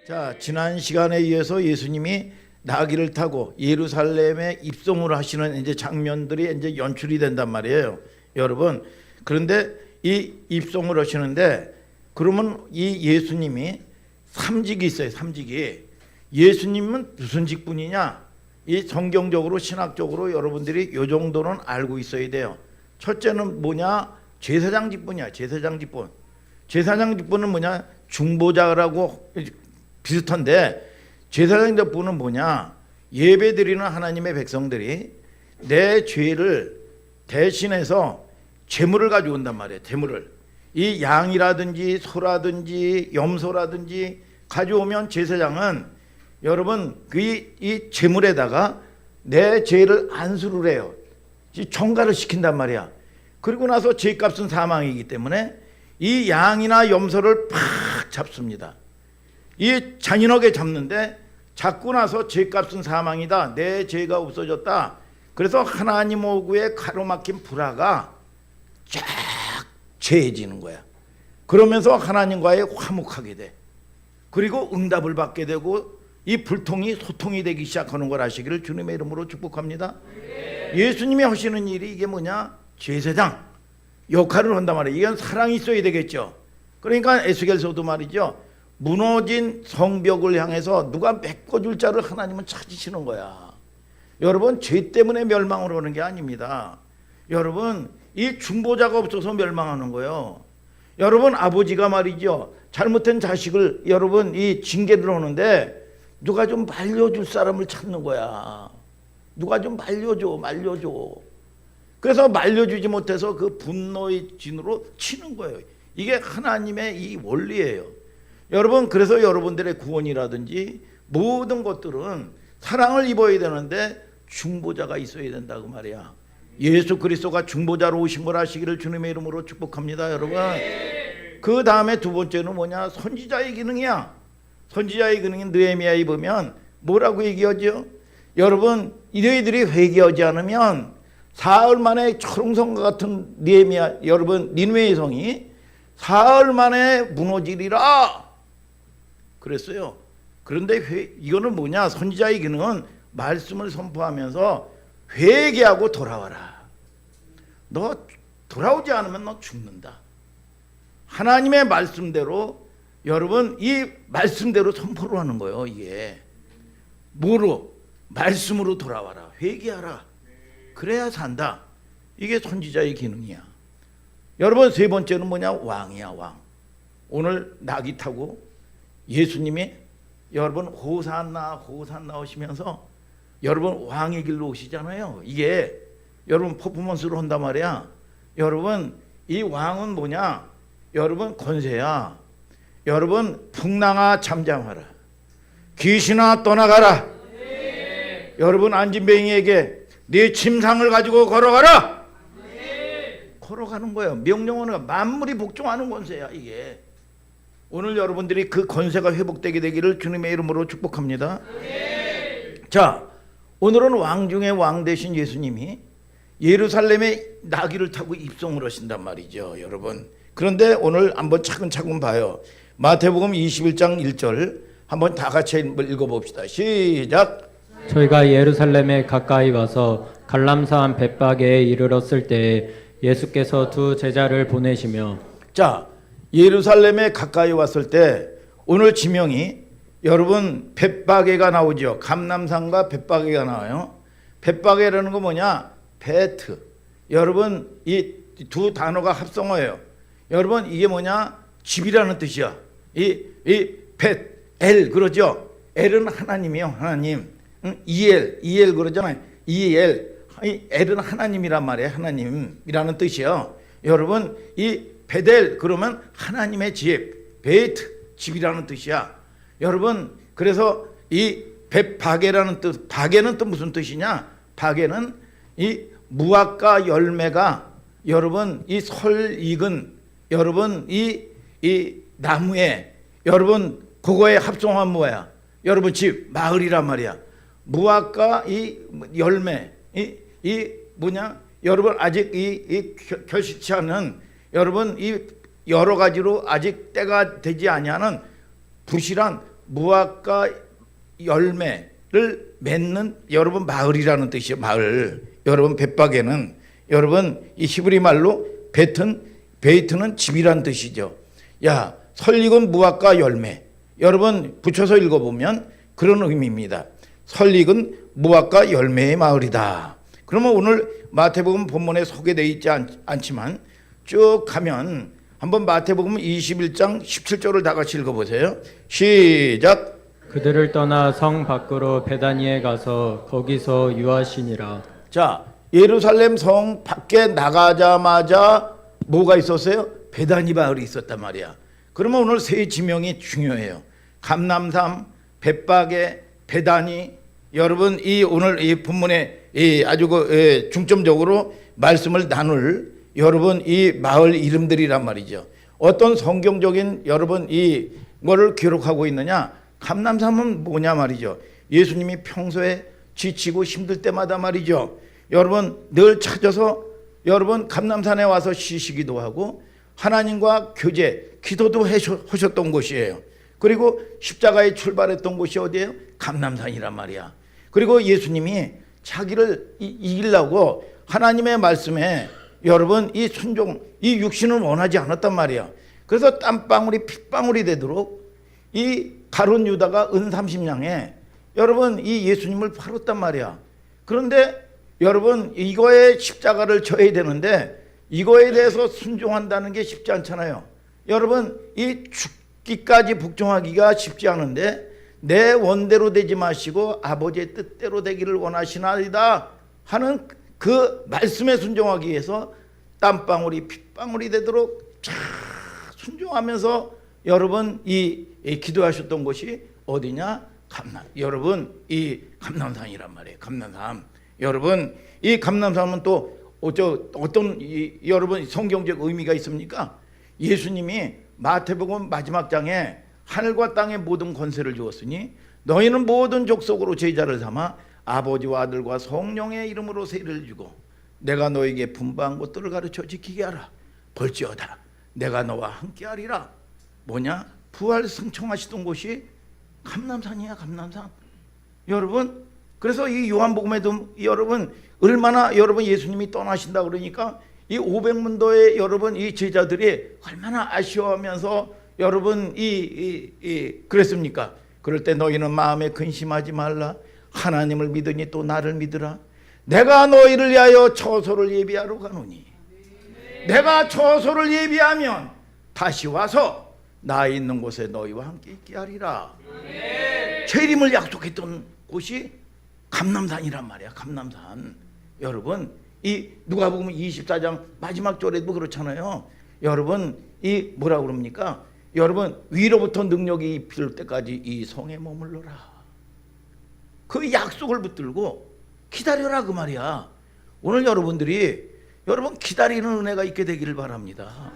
자, 지난 시간에 이어서 예수님이 나귀를 타고 예루살렘에 입성을 하시는 이제 장면들이 이제 연출이 된단 말이에요, 여러분. 그런데 이 입성을 하시는데 그러면 이 예수님이 삼직이 있어요, 삼직이. 예수님은 무슨 직분이냐? 이 성경적으로 신학적으로 여러분들이 요 정도는 알고 있어야 돼요. 첫째는 뭐냐? 제사장 직분이야, 제사장 직분. 제사장 직분은 뭐냐? 중보자라고 비슷한데 제사장 직분은 뭐냐? 예배드리는 하나님의 백성들이 내 죄를 대신해서 제물을 가져온단 말이에요. 제물을. 이 양이라든지 소라든지 염소라든지 가져오면 제사장은 여러분 이 제물에다가 내 죄를 안수를 해요. 정가를 시킨단 말이야. 그리고 나서 죄값은 사망이기 때문에 이 양이나 염소를 팍 잡습니다. 이 잔인하게 잡는데 잡고 나서 죄값은 사망이다. 내 죄가 없어졌다. 그래서 하나님 오구에 가로막힌 불화가 쫙 죄해지는 거야. 그러면서 하나님과의 화목하게 돼. 그리고 응답을 받게 되고 이 불통이 소통이 되기 시작하는 걸 아시기를 주님의 이름으로 축복합니다. 예수님이 하시는 일이 이게 뭐냐? 제사장 역할을 한단 말이에요. 이건 사랑이 있어야 되겠죠. 그러니까 에스겔서도 말이죠. 무너진 성벽을 향해서 누가 메꿔줄 자를 하나님은 찾으시는 거야. 여러분, 죄 때문에 멸망을 하는 게 아닙니다. 여러분, 이 중보자가 없어서 멸망하는 거예요. 여러분, 아버지가 말이죠, 잘못된 자식을 여러분 이 징계를 하는데 누가 좀 말려줄 사람을 찾는 거야. 누가 좀 말려줘. 그래서 말려주지 못해서 그 분노의 진으로 치는 거예요. 이게 하나님의 이 원리예요. 여러분, 그래서 여러분들의 구원이라든지 모든 것들은 사랑을 입어야 되는데 중보자가 있어야 된다고 말이야. 예수 그리스도가 중보자로 오신 걸 아시기를 주님의 이름으로 축복합니다, 여러분. 그 다음에 두 번째는 뭐냐? 선지자의 기능이야. 선지자의 기능인 느헤미야에 보면 뭐라고 얘기하죠? 여러분, 너희들이 회개하지 않으면 사흘 만에 초롱성과 같은 느헤미야, 여러분 니느웨의 성이 사흘 만에 무너지리라 그랬어요. 그런데 이거는 뭐냐? 선지자의 기능은 말씀을 선포하면서 회개하고 돌아와라. 너 돌아오지 않으면 너 죽는다. 하나님의 말씀대로 여러분 이 말씀대로 선포를 하는 거예요. 이게 뭐로? 말씀으로 돌아와라. 회개하라. 그래야 산다. 이게 선지자의 기능이야. 여러분, 세 번째는 뭐냐? 왕이야, 왕. 오늘 나귀 타고 예수님이 여러분 호산나 오시면서 여러분 왕의 길로 오시잖아요. 이게 여러분 퍼포먼스로 한단 말이야. 여러분, 이 왕은 뭐냐? 여러분 권세야. 여러분, 풍랑아 잠잠하라. 귀신아 떠나가라. 네. 여러분, 안진뱅이에게 네 침상을 가지고 걸어가라. 네. 걸어가는 거예요. 명령어는 만물이 복종하는 권세야. 이게 오늘 여러분들이 그 권세가 회복되게 되기를 주님의 이름으로 축복합니다. 네. 자, 오늘은 왕 중에 왕 되신 예수님이 예루살렘에 나귀를 타고 입성을 하신단 말이죠, 여러분. 그런데 오늘 한번 차근차근 봐요. 마태복음 21장 1절 한번 다 같이 읽어봅시다. 시작. 저희가 예루살렘에 가까이 와서 갈람산 벳바게에 이르렀을 때에 예수께서 두 제자를 보내시며. 자, 예루살렘에 가까이 왔을 때 오늘 지명이 여러분 벳바게가 나오죠. 감람산과 벳바게가 나와요. 벳바게라는 거 뭐냐? 베트. 여러분, 이 두 단어가 합성어예요. 여러분, 이게 뭐냐? 집이라는 뜻이야. 이 벳, 엘 그러죠. 엘은 하나님이요, 하나님. 이엘 그러잖아요. 이엘, 이 엘은 하나님이란 말이에요. 하나님이라는 뜻이요. 여러분, 이 베델 그러면 하나님의 집, 베이트 집이라는 뜻이야. 여러분, 그래서 이 벳바게라는 뜻, 바게는 또 무슨 뜻이냐? 바게는 이 무화과 열매가 여러분 이 설 익은 여러분 이 나무에 여러분 그거에 합성한 뭐야? 여러분 집 마을이란 말이야. 무화과 이 열매 이 뭐냐? 여러분 아직 이 결실치 않은 여러분 이 여러 가지로 아직 때가 되지 아니하는 부실한 무화과 열매를 맺는 여러분 마을이라는 뜻이에요. 마을. 여러분 벳박에는 여러분 이 히브리 말로 베이트는 집이란 뜻이죠. 야, 설익은 무화과 열매. 여러분 붙여서 읽어보면 그런 의미입니다. 설익은 무화과 열매의 마을이다. 그러면 오늘 마태복음 본문에 소개되어 있지 않지만 쭉 가면 한번 마태복음 21장 17절을 다 같이 읽어보세요. 시작. 그들을 떠나 성 밖으로 베다니에 가서 거기서 유하시니라. 자, 예루살렘 성 밖에 나가자마자 뭐가 있었어요? 베다니 마을이 있었단 말이야. 그러면 오늘 세 지명이 중요해요. 감람산, 벳박에, 베다니. 여러분 이 오늘 이 본문에 이 아주 중점적으로 말씀을 나눌 여러분 이 마을 이름들이란 말이죠. 어떤 성경적인 여러분 이거를 기록하고 있느냐? 감람산은 뭐냐 말이죠. 예수님이 평소에 지치고 힘들 때마다 말이죠. 여러분 늘 찾아서 여러분 감람산에 와서 쉬시기도 하고 하나님과 교제, 기도도 하셨던 곳이에요. 그리고 십자가에 출발했던 곳이 어디예요? 감람산이란 말이야. 그리고 예수님이 자기를 이기려고 하나님의 말씀에 여러분 이 순종, 이 육신을 원하지 않았단 말이야. 그래서 땀방울이 핏방울이 되도록 이 가룟 유다가 은 30냥에 여러분 이 예수님을 팔았단 말이야. 그런데 여러분 이거에 십자가를 져야 되는데 이거에 대해서 순종한다는 게 쉽지 않잖아요. 여러분 이 죽기까지 복종하기가 쉽지 않은데 내 원대로 되지 마시고 아버지의 뜻대로 되기를 원하시나이다 하는 그 말씀에 순종하기 위해서 땀방울이 핏방울이 되도록 쫙 순종하면서 여러분 이 기도하셨던 곳이 어디냐? 여러분 이 감람산이란 말이에요. 감람산. 여러분 이 감람산은 또 어떤 여러분 성경적 의미가 있습니까? 예수님이 마태복음 마지막 장에 하늘과 땅의 모든 권세를 주었으니 너희는 모든 족속으로 제자를 삼아 아버지와 아들과 성령의 이름으로 세례를 주고 내가 너에게 분부한 것들을 가르쳐 지키게 하라. 볼지어다 내가 너와 함께하리라. 뭐냐? 부활 승천하시던 곳이 감람산이야. 감람산. 여러분 그래서 이 요한복음에도 여러분 얼마나 여러분 예수님이 떠나신다 그러니까 이 500문도의 여러분 이 제자들이 얼마나 아쉬워하면서 여러분 그랬습니까? 그럴 때 너희는 마음에 근심하지 말라. 하나님을 믿으니 또 나를 믿으라. 내가 너희를 위하여 처소를 예비하러 가노니 내가 처소를 예비하면 다시 와서 나 있는 곳에 너희와 함께 있게 하리라. 재림을 약속했던 곳이 감람산이란 말이야. 감람산. 여러분 이 누가복음 24장 마지막 절에도 그렇잖아요. 여러분 이 뭐라 그럽니까? 여러분 위로부터 능력이 입힐 때까지 이 성에 머물러라. 그 약속을 붙들고 기다려라 그 말이야. 오늘 여러분들이 여러분 기다리는 은혜가 있게 되기를 바랍니다.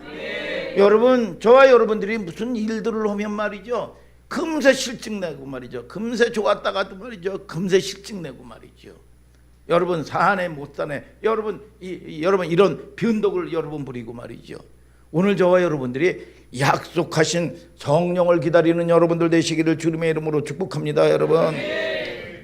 여러분 저와 여러분들이 무슨 일들을 하면 말이죠. 금세 실증내고 말이죠. 금세 좋았다가도 말이죠. 금세 실증내고 말이죠. 여러분 사네 못 사네. 여러분 여러분 이런 변덕을 여러분 부리고 말이죠. 오늘 저와 여러분들이 약속하신 성령을 기다리는 여러분들 되시기를 주님의 이름으로 축복합니다. 여러분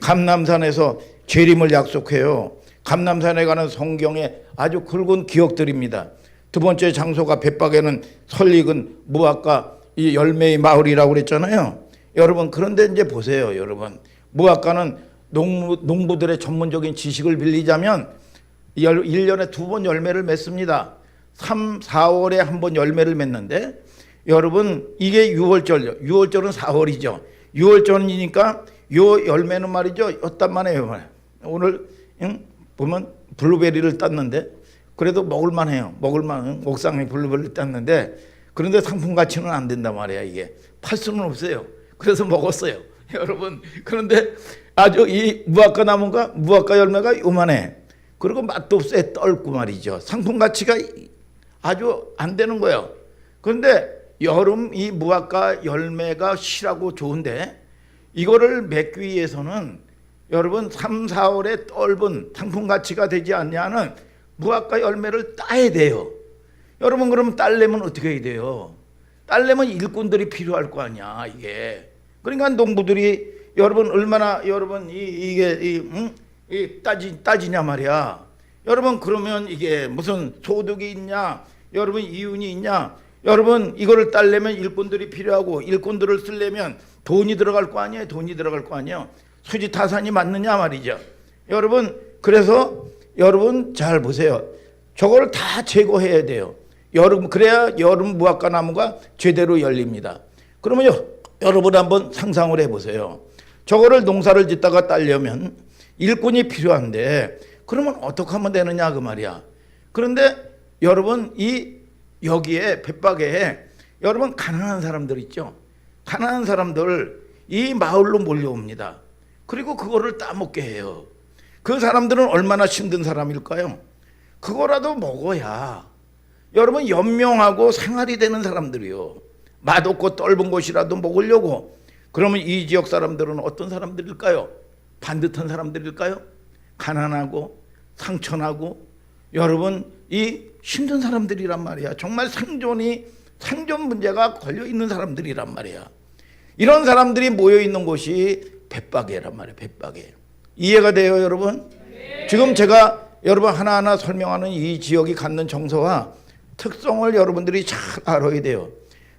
감람산에서 재림을 약속해요. 감람산에 가는 성경의 아주 굵은 기억들입니다. 두 번째 장소가 벳박에는 설익은 무화과 이 열매의 마을이라고 그랬잖아요. 여러분 그런데 이제 보세요. 여러분 무화과는 농부들의 전문적인 지식을 빌리자면 1년에 2번 열매를 맺습니다. 3, 4월에 한 번 열매를 맺는데 여러분 이게 6월절, 6월절은 4월이죠. 6월절이니까 요 열매는 말이죠. 어떤 해요. 오늘 보면 블루베리를 땄는데 그래도 먹을만해요. 먹을만 옥상에 블루베리를 땄는데 그런데 상품 가치는 안 된단 말이야. 이게 팔 수는 없어요. 그래서 먹었어요. 여러분 그런데 아주 이 무화과 나무가 무화과 열매가 요만해. 그리고 맛도 없어요. 떫고 말이죠. 상품 가치가 아주 안 되는 거예요. 그런데 여름 이 무화과 열매가 실하고 좋은데 이거를 맺기 위해서는 여러분 3, 4월에 떫은 상품 가치가 되지 않냐는 무화과 열매를 따야 돼요. 여러분 그러면 따려면 어떻게 해야 돼요? 따려면 일꾼들이 필요할 거 아니야 이게. 그러니까 농부들이 여러분 얼마나 여러분 따지냐 말이야. 여러분 그러면 이게 무슨 소득이 있냐? 여러분 이윤이 있냐? 여러분 이거를 따려면 일꾼들이 필요하고 일꾼들을 쓰려면 돈이 들어갈 거 아니에요. 돈이 들어갈 거 아니에요. 수지타산이 맞느냐 말이죠. 여러분 그래서 여러분 잘 보세요. 저걸 다 제거해야 돼요. 그래야 여름 무화과 나무가 제대로 열립니다. 그러면 여러분 한번 상상을 해보세요. 저거를 농사를 짓다가 따려면 일꾼이 필요한데 그러면 어떻게 하면 되느냐 그 말이야. 그런데 여러분 여기에 벳박에 여러분 가난한 사람들 있죠. 가난한 사람들 이 마을로 몰려옵니다. 그리고 그거를 따먹게 해요. 그 사람들은 얼마나 힘든 사람일까요? 그거라도 먹어야 여러분 연명하고 생활이 되는 사람들이요. 맛없고 떫은 것이라도 먹으려고. 그러면 이 지역 사람들은 어떤 사람들일까요? 반듯한 사람들일까요? 가난하고 상처나고 여러분 이 힘든 사람들이란 말이야. 정말 생존 문제가 걸려 있는 사람들이란 말이야. 이런 사람들이 모여 있는 곳이 벳박이란 말이에요. 벳박이. 이해가 돼요, 여러분? 지금 제가 여러분 하나하나 설명하는 이 지역이 갖는 정서와 특성을 여러분들이 잘 알아야 돼요.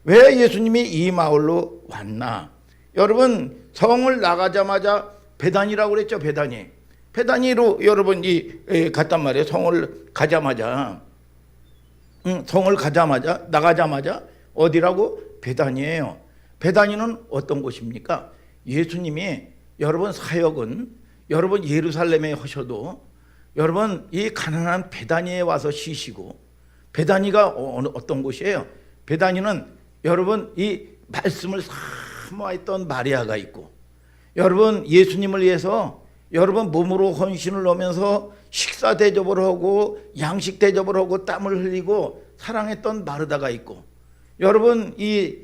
왜 예수님이 이 마을로 왔나? 여러분 성을 나가자마자 베다니라고 그랬죠. 베다니로 여러분 갔단 말이에요. 성을 가자마자 나가자마자 어디라고? 베다니예요. 베다니는 어떤 곳입니까? 예수님이 여러분 사역은 여러분 예루살렘에 하셔도 여러분 이 가난한 베다니에 와서 쉬시고, 베다니가 어떤 곳이에요? 베다니는 여러분 이 말씀을 사모했던 마리아가 있고, 여러분 예수님을 위해서 여러분 몸으로 헌신을 하면서 식사 대접을 하고 양식 대접을 하고 땀을 흘리고 사랑했던 마르다가 있고, 여러분 이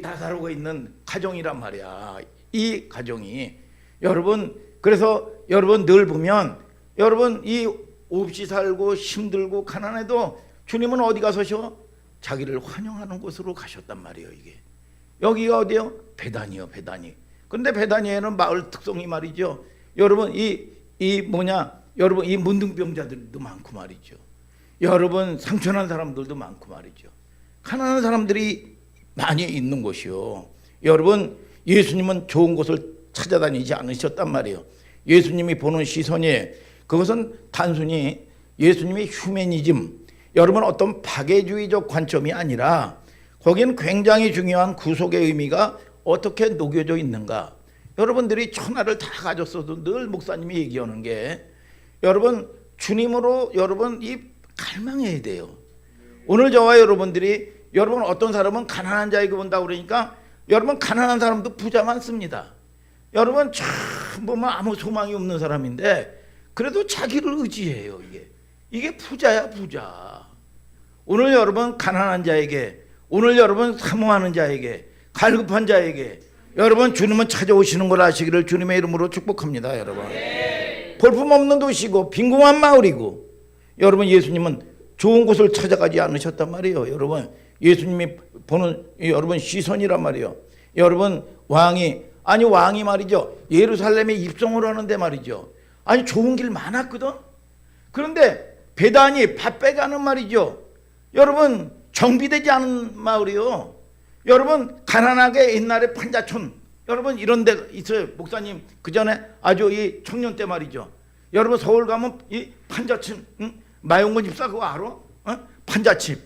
다사로가 있는 가정이란 말이야. 이 가정이 여러분 그래서 여러분 늘 보면 여러분 이 없이 살고 힘들고 가난해도 주님은 어디 가서셔? 자기를 환영하는 곳으로 가셨단 말이에요. 이게 여기가 어디요? 베다니요. 베다니. 근데 베다니에는 마을 특성이 말이죠. 여러분 여러분 이 문둥병자들도 많고 말이죠. 여러분 상처난 사람들도 많고 말이죠. 가난한 사람들이 많이 있는 곳이요. 여러분 예수님은 좋은 곳을 찾아다니지 않으셨단 말이에요. 예수님이 보는 시선이 그것은 단순히 예수님의 휴머니즘, 여러분 어떤 박애주의적 관점이 아니라 거기는 굉장히 중요한 구속의 의미가 어떻게 녹여져 있는가. 여러분들이 천하를 다 가졌어도 늘 목사님이 얘기하는 게 여러분 주님으로 여러분 이 갈망해야 돼요. 오늘 저와 여러분들이 여러분 어떤 사람은 가난한 자에게 본다고 그러니까 여러분 가난한 사람도 부자 많습니다. 여러분 참 보면 아무 소망이 없는 사람인데 그래도 자기를 의지해요. 이게 부자야 부자. 오늘 여러분 가난한 자에게, 오늘 여러분 사모하는 자에게, 갈급한 자에게 여러분 주님은 찾아오시는 걸 아시기를 주님의 이름으로 축복합니다. 여러분 볼품없는 도시고 빈궁한 마을이고 여러분 예수님은 좋은 곳을 찾아가지 않으셨단 말이에요. 여러분 예수님이 보는 여러분 시선이란 말이에요. 여러분 왕이 말이죠. 예루살렘에 입성을 하는데 말이죠. 아니 좋은 길 많았거든. 그런데 베다니 밭배가는 말이죠. 여러분 정비되지 않은 마을이요. 여러분 가난하게 옛날에 판자촌 여러분 이런 데 있어요. 목사님 그 전에 아주 이 청년 때 말이죠. 여러분 서울 가면 이 판자촌 마용건 집사 그거 알아? 판자집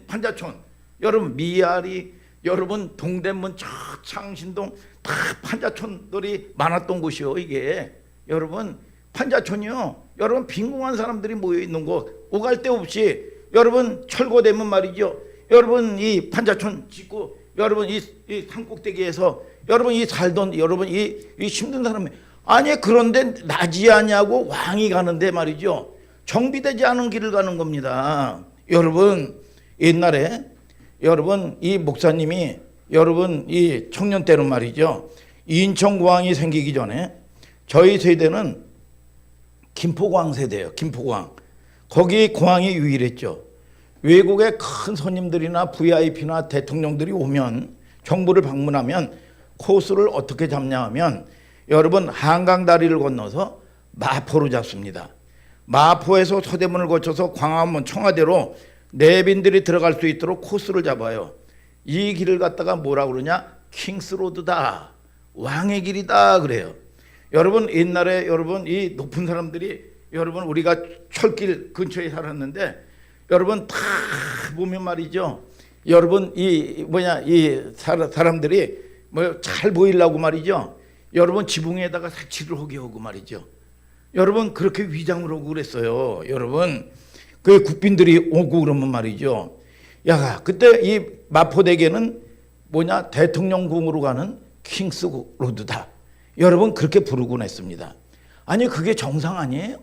판자촌 여러분 미아리 여러분 동대문 창신동 다 판자촌들이 많았던 곳이요. 이게 여러분 판자촌이요. 여러분 빈궁한 사람들이 모여 있는 곳 오갈 데 없이 여러분 철거되면 말이죠. 여러분 이 판자촌 짓고 여러분 이 산꼭대기에서 여러분 이 살던 여러분 이 힘든 사람이 아니 그런데 나지 않냐고 왕이 가는데 말이죠. 정비되지 않은 길을 가는 겁니다. 여러분 옛날에 여러분 이 목사님이 여러분 이 청년 때는 말이죠. 인천공항이 생기기 전에 저희 세대는 김포공항 세대예요. 김포공항. 거기 공항이 유일했죠. 외국의 큰 손님들이나 VIP나 대통령들이 오면 정부를 방문하면 코스를 어떻게 잡냐 하면 여러분 한강 다리를 건너서 마포로 잡습니다. 마포에서 서대문을 거쳐서 광화문 청와대로 내빈들이 들어갈 수 있도록 코스를 잡아요. 이 길을 갖다가 뭐라 그러냐? 킹스로드다. 왕의 길이다 그래요. 여러분 옛날에 여러분 이 높은 사람들이 여러분 우리가 철길 근처에 살았는데 여러분 다 보면 말이죠. 여러분 이 사람들이 뭐 잘 보이려고 말이죠. 여러분 지붕에다가 색칠을 하게 하고 말이죠. 여러분 그렇게 위장을 하고 그랬어요. 여러분 그 국빈들이 오고 그러면 말이죠. 야 그때 이 마포대교는 대통령궁으로 가는 킹스 로드다. 여러분 그렇게 부르곤 했습니다. 아니 그게 정상 아니에요?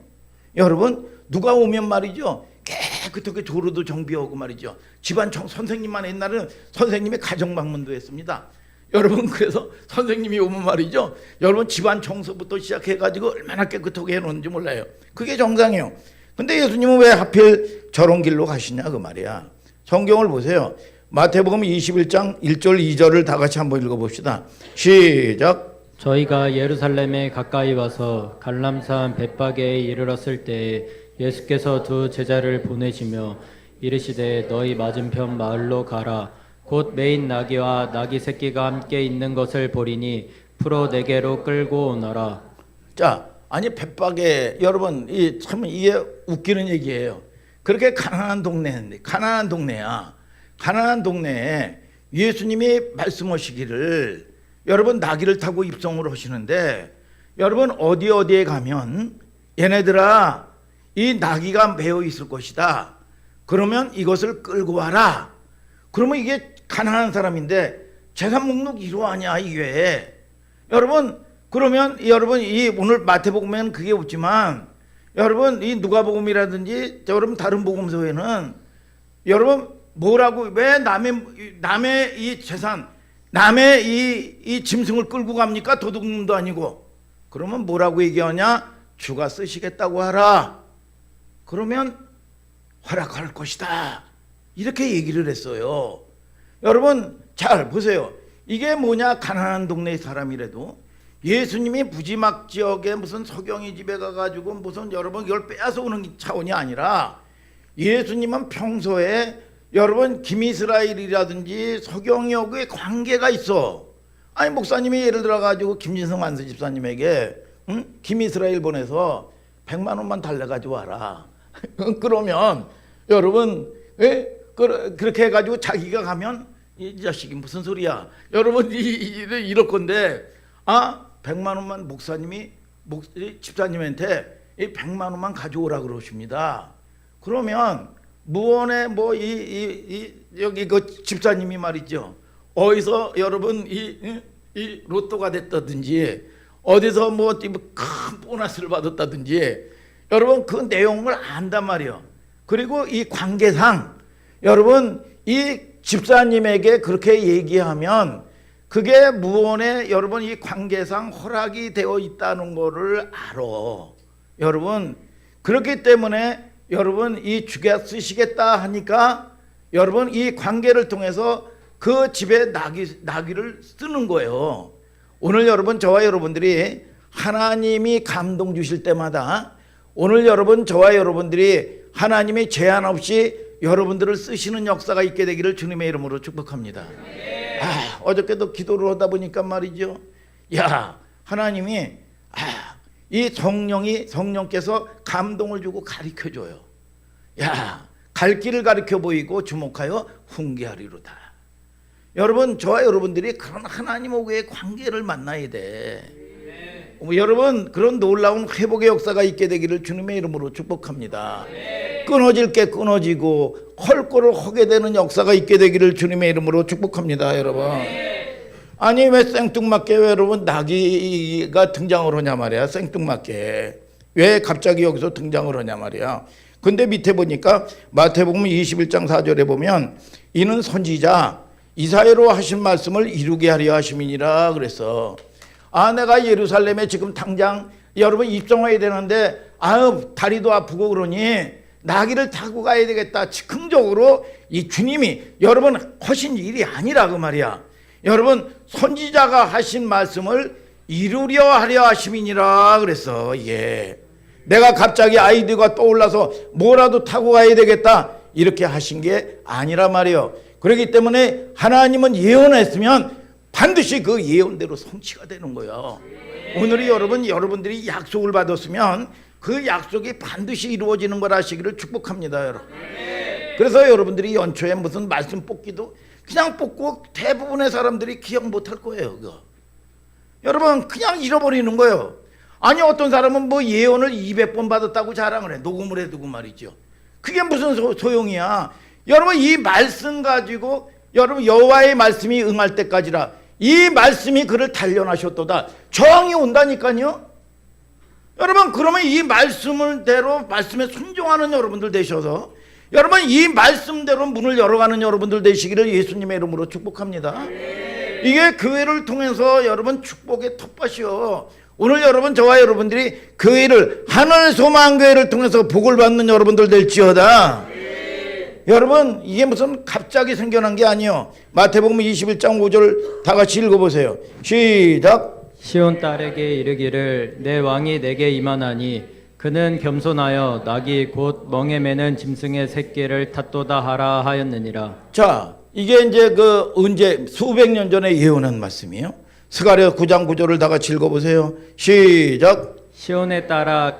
여러분 누가 오면 말이죠. 깨끗하게 도로도 정비하고 말이죠. 집안 선생님만 옛날에는 선생님이 가정방문도 했습니다. 여러분 그래서 선생님이 오면 말이죠. 여러분 집안 청소부터 시작해가지고 얼마나 깨끗하게 해놓는지 몰라요. 그게 정상이에요. 근데 예수님은 왜 하필 저런 길로 가시냐 그 말이야. 성경을 보세요. 마태복음 21장 1절 2절을 다 같이 한번 읽어봅시다. 시작. 저희가 예루살렘에 가까이 와서 갈람산 벳바게에 이르렀을 때에 예수께서 두 제자를 보내시며 이르시되 너희 맞은편 마을로 가라. 곧 매인 나귀와 나귀 새끼가 함께 있는 것을 보리니 풀어 내게로 끌고 오너라. 자, 아니 벳바게 여러분 참 이게 웃기는 얘기예요. 그렇게 가난한 동네인데 가난한 동네야. 가난한 동네에 예수님이 말씀하시기를 여러분 나귀를 타고 입성을 하시는데 여러분 어디에 가면 얘네들아 이 나귀가 매어 있을 것이다. 그러면 이것을 끌고 와라. 그러면 이게 가난한 사람인데 재산 목록 1호 아니야 이게. 여러분 그러면 여러분 이 오늘 마태복음에는 그게 없지만 여러분 이 누가복음이라든지 여러분 다른 복음서에는 여러분 뭐라고 왜 남의 이 재산 남의 이 짐승을 끌고 갑니까? 도둑놈도 아니고. 그러면 뭐라고 얘기하냐? 주가 쓰시겠다고 하라. 그러면 허락할 것이다. 이렇게 얘기를 했어요. 여러분 잘 보세요. 이게 뭐냐? 가난한 동네 사람이라도 예수님이 부지막 지역에 무슨 서경이 집에 가가지고 무슨 여러분 이걸 빼앗아 오는 차원이 아니라 예수님은 평소에 여러분 김이스라엘이라든지 서경역의 관계가 있어. 아니 목사님이 예를 들어가지고 김진성 만수 집사님에게 김이스라엘 보내서 100만 원만 달래가지고 와라. 그러면 여러분 그렇게 해가지고 자기가 가면 이 자식이 무슨 소리야. 여러분 이럴 건데 100만 원만 목사님이 집사님한테 이 100만 원만 가져오라 그러십니다. 그러면 무언에 여기 그 집사님이 말이죠. 어디서 여러분 이 로또가 됐다든지 어디서 큰 보너스를 받았다든지 여러분 그 내용을 안단 말이에요. 그리고 이 관계상 여러분 이 집사님에게 그렇게 얘기하면 그게 무언에 여러분 이 관계상 허락이 되어 있다는 거를 알아. 여러분 그렇기 때문에 여러분 이 주가 쓰시겠다 하니까 여러분 이 관계를 통해서 그 집에 나귀를 쓰는 거예요. 오늘 여러분 저와 여러분들이 하나님이 감동 주실 때마다 오늘 여러분 저와 여러분들이 하나님이 제한 없이 여러분들을 쓰시는 역사가 있게 되기를 주님의 이름으로 축복합니다. 어저께도 기도를 하다 보니까 말이죠. 하나님이 이 성령께서 감동을 주고 가르쳐줘요. 갈 길을 가르쳐 보이고 주목하여 훈계하리로다. 여러분 저와 여러분들이 그런 하나님하고의 관계를 만나야 돼. 여러분 그런 놀라운 회복의 역사가 있게 되기를 주님의 이름으로 축복합니다. 끊어질 게 끊어지고 헐 거를 하게 되는 역사가 있게 되기를 주님의 이름으로 축복합니다. 여러분 아니 왜 생뚱맞게 여러분 나귀가 등장을 하냐 말이야. 생뚱맞게 왜 갑자기 여기서 등장을 하냐 말이야. 근데 밑에 보니까 마태복음 21장 4절에 보면 이는 선지자 이사야로 하신 말씀을 이루게 하려 하심이니라 그랬어. 내가 예루살렘에 지금 당장 여러분 입성해야 되는데 다리도 아프고 그러니 나귀를 타고 가야 되겠다. 즉흥적으로 이 주님이 여러분 하신 일이 아니라 그 말이야. 여러분 선지자가 하신 말씀을 이루려 하려 하심이니라 그랬어. 예. 내가 갑자기 아이디어가 떠올라서 뭐라도 타고 가야 되겠다 이렇게 하신 게 아니라 말이에요. 그렇기 때문에 하나님은 예언했으면 반드시 그 예언대로 성취가 되는 거예요. 오늘이 여러분들이 약속을 받았으면 그 약속이 반드시 이루어지는 걸 하시기를 축복합니다, 여러분. 그래서 여러분들이 연초에 무슨 말씀 뽑기도 그냥 뽑고 대부분의 사람들이 기억 못할 거예요. 그거. 여러분 그냥 잃어버리는 거예요. 아니 어떤 사람은 뭐 예언을 200번 받았다고 자랑을 해. 녹음을 해두고 말이죠. 그게 무슨 소용이야. 여러분 이 말씀 가지고 여러분 여호와의 말씀이 응할 때까지라 이 말씀이 그를 단련하셨도다. 저항이 온다니까요. 여러분 그러면 이 말씀대로 말씀에 순종하는 여러분들 되셔서 여러분 이 말씀대로 문을 열어가는 여러분들 되시기를 예수님의 이름으로 축복합니다. 이게 교회를 통해서 여러분 축복의 텃밭이요. 오늘 여러분 저와 여러분들이 교회를 하늘 소망교회를 통해서 복을 받는 여러분들 될지어다. 여러분 이게 무슨 갑자기 생겨난 게 아니요. 마태복음 21장 5절 다 같이 읽어보세요. 시작. 시온 딸에게 이르기를 내 왕이 내게 임하나니 그는 겸손하여 낙이 곧 멍에 매는 짐승의 새끼를 탓도다 하라 하였느니라. 자 이게 이제 그 언제 수백 년 전에 예언한 말씀이에요. 스가랴 9장 9절을 다 같이 읽어보세요. 시작. 시온에 따라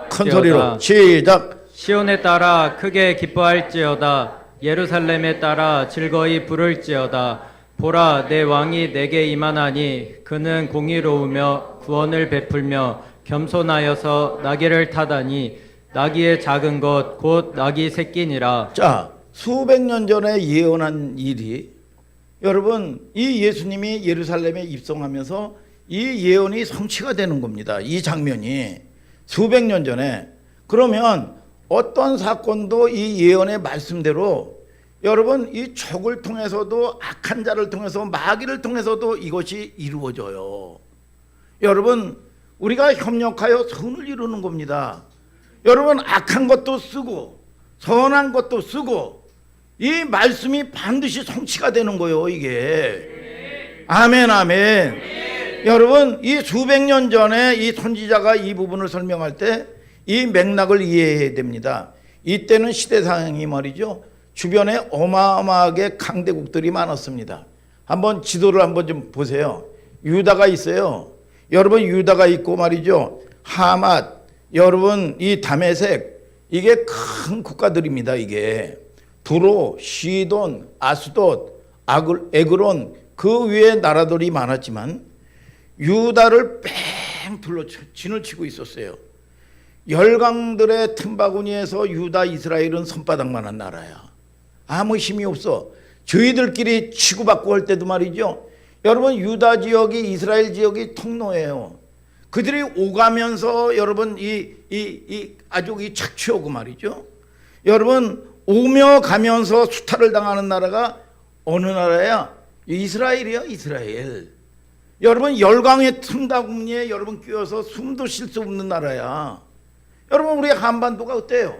큰 소리로 시작. 시온에 따라 크게 기뻐할지어다. 예루살렘에 따라 즐거이 부를지어다. 보라 내 왕이 내게 임하나니 그는 공의로우며 구원을 베풀며 겸손하여서 나귀를 타다니 나귀의 작은 것 곧 나귀 새끼니라. 자 수백 년 전에 예언한 일이 여러분 이 예수님이 예루살렘에 입성하면서 이 예언이 성취가 되는 겁니다. 이 장면이 수백 년 전에. 그러면 어떤 사건도 이 예언의 말씀대로 여러분 이 적을 통해서도 악한 자를 통해서 마귀를 통해서도 이것이 이루어져요. 여러분 우리가 협력하여 선을 이루는 겁니다. 여러분 악한 것도 쓰고 선한 것도 쓰고 이 말씀이 반드시 성취가 되는 거예요. 이게 아멘 아멘. 여러분 이 수백 년 전에 이 선지자가 이 부분을 설명할 때 이 맥락을 이해해야 됩니다. 이때는 시대상이 말이죠. 주변에 어마어마하게 강대국들이 많았습니다. 한번 지도를 한번 좀 보세요. 유다가 있어요. 여러분 유다가 있고 말이죠. 하맛, 여러분 이 다메섹 이게 큰 국가들입니다. 이게 두로, 시돈, 아스돗, 에그론 그 위에 나라들이 많았지만 유다를 뺑 둘러 진을 치고 있었어요. 열강들의 틈바구니에서 유다 이스라엘은 손바닥만한 나라야. 아무 힘이 없어. 저희들끼리 치고받고 할 때도 말이죠. 여러분 유다 지역이 이스라엘 지역이 통로예요. 그들이 오가면서 여러분 아주 착취하고 말이죠. 여러분 오며 가면서 수탈을 당하는 나라가 어느 나라야? 이스라엘이야. 이스라엘. 여러분 열강의 틈바구니에 여러분 끼어서 숨도 쉴 수 없는 나라야. 여러분 우리 한반도가 어때요?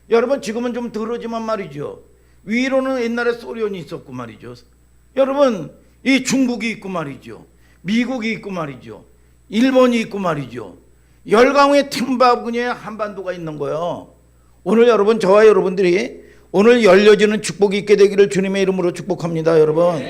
여러분 지금은 좀 덜하지만 말이죠. 위로는 옛날에 소련이 있었고 말이죠. 여러분 이 중국이 있고 말이죠. 미국이 있고 말이죠. 일본이 있고 말이죠. 열강의 틈바구니에 한반도가 있는 거예요. 오늘 여러분 저와 여러분들이 오늘 열려지는 축복이 있게 되기를 주님의 이름으로 축복합니다. 여러분